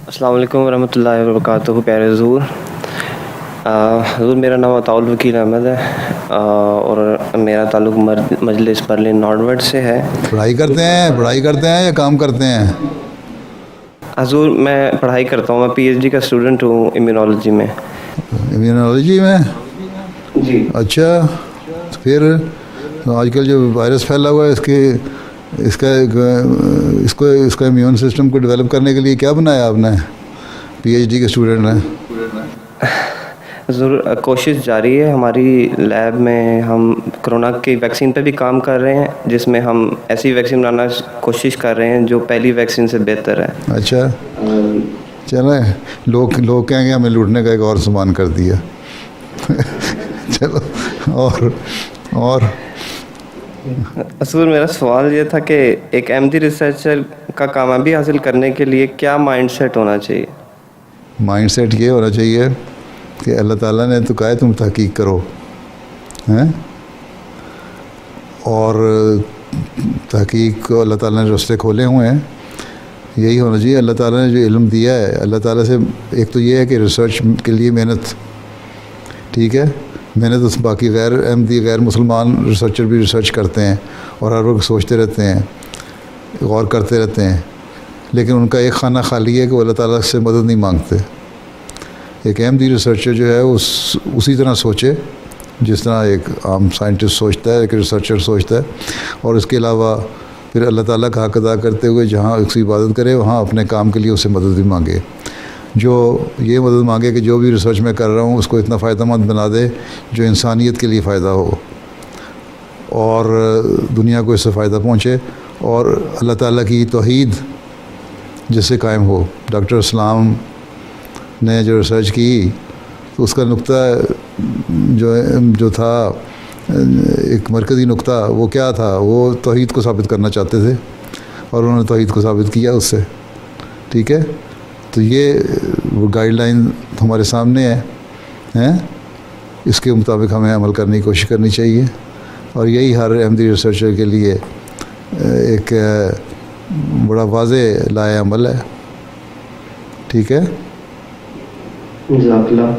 السلام علیکم ورحمۃ اللہ وبرکاتہ. پیارے حضور، حضور میرا نام عطاء الوکیل احمد ہے اور میرا تعلق مجلس برلن نارڈ ورڈ سے ہے. پڑھائی کرتے ہیں یا کام کرتے ہیں؟ حضور میں پڑھائی کرتا ہوں، میں پی ایچ ڈی کا اسٹوڈنٹ ہوں امیونالوجی میں. امیونالوجی میں؟ جی. اچھا، پھر آج کل جو وائرس پھیلا ہوا ہے اس کا امیون سسٹم کو ڈیولپ کرنے کے لیے کیا بنایا آپ نے؟ پی ایچ ڈی کے اسٹوڈنٹ ہیں. حضور کوشش جاری ہے ہماری لیب میں. ہم کرونا کی ویکسین پہ بھی کام کر رہے ہیں، جس میں ہم ایسی ویکسین بنانا کوشش کر رہے ہیں جو پہلی ویکسین سے بہتر ہے. اچھا چلیں، لوگ کہیں گے ہمیں لوٹنے کا ایک اور سامان کر دیا. چلو اور حضور میرا سوال یہ تھا کہ ایک ایم ڈی ریسرچر کا کامیابی حاصل کرنے کے لیے کیا مائنڈ سیٹ ہونا چاہیے؟ مائنڈ سیٹ یہ ہونا چاہیے کہ اللہ تعالیٰ نے تو کہا ہے تم تحقیق کرو، اور تحقیق کو اللہ تعالیٰ نے راستے کھولے ہوئے ہیں. یہی ہونا چاہیے. اللہ تعالیٰ نے جو علم دیا ہے، اللہ تعالیٰ سے ایک تو یہ ہے کہ ریسرچ کے لیے محنت، ٹھیک ہے، محنت. اس باقی غیر احمدی غیر مسلمان ریسرچر بھی ریسرچ کرتے ہیں اور ہر وقت سوچتے رہتے ہیں، غور کرتے رہتے ہیں، لیکن ان کا ایک خانہ خالی ہے کہ وہ اللہ تعالیٰ سے مدد نہیں مانگتے. ایک احمدی ریسرچر جو ہے اسی طرح سوچے جس طرح ایک عام سائنٹسٹ سوچتا ہے، ایک ریسرچر سوچتا ہے، اور اس کے علاوہ پھر اللہ تعالیٰ کا حق ادا کرتے ہوئے جہاں اس کی عبادت کرے وہاں اپنے کام کے لیے اس سے مدد بھی مانگے. جو یہ مدد مانگے کہ جو بھی ریسرچ میں کر رہا ہوں اس کو اتنا فائدہ مند بنا دے جو انسانیت کے لیے فائدہ ہو اور دنیا کو اس سے فائدہ پہنچے، اور اللہ تعالیٰ کی توحید جس سے قائم ہو. ڈاکٹر اسلام نے جو ریسرچ کی تو اس کا نقطہ جو تھا، ایک مرکزی نقطہ، وہ کیا تھا؟ وہ توحید کو ثابت کرنا چاہتے تھے اور انہوں نے توحید کو ثابت کیا اس سے. ٹھیک ہے، تو یہ وہ گائیڈ لائن ہمارے سامنے ہے، اس کے مطابق ہمیں عمل کرنے کی کوشش کرنی چاہیے، اور یہی ہر احمدی ریسرچر کے لیے ایک بڑا واضح لائحہ عمل ہے. ٹھیک ہے. جزاک اللہ.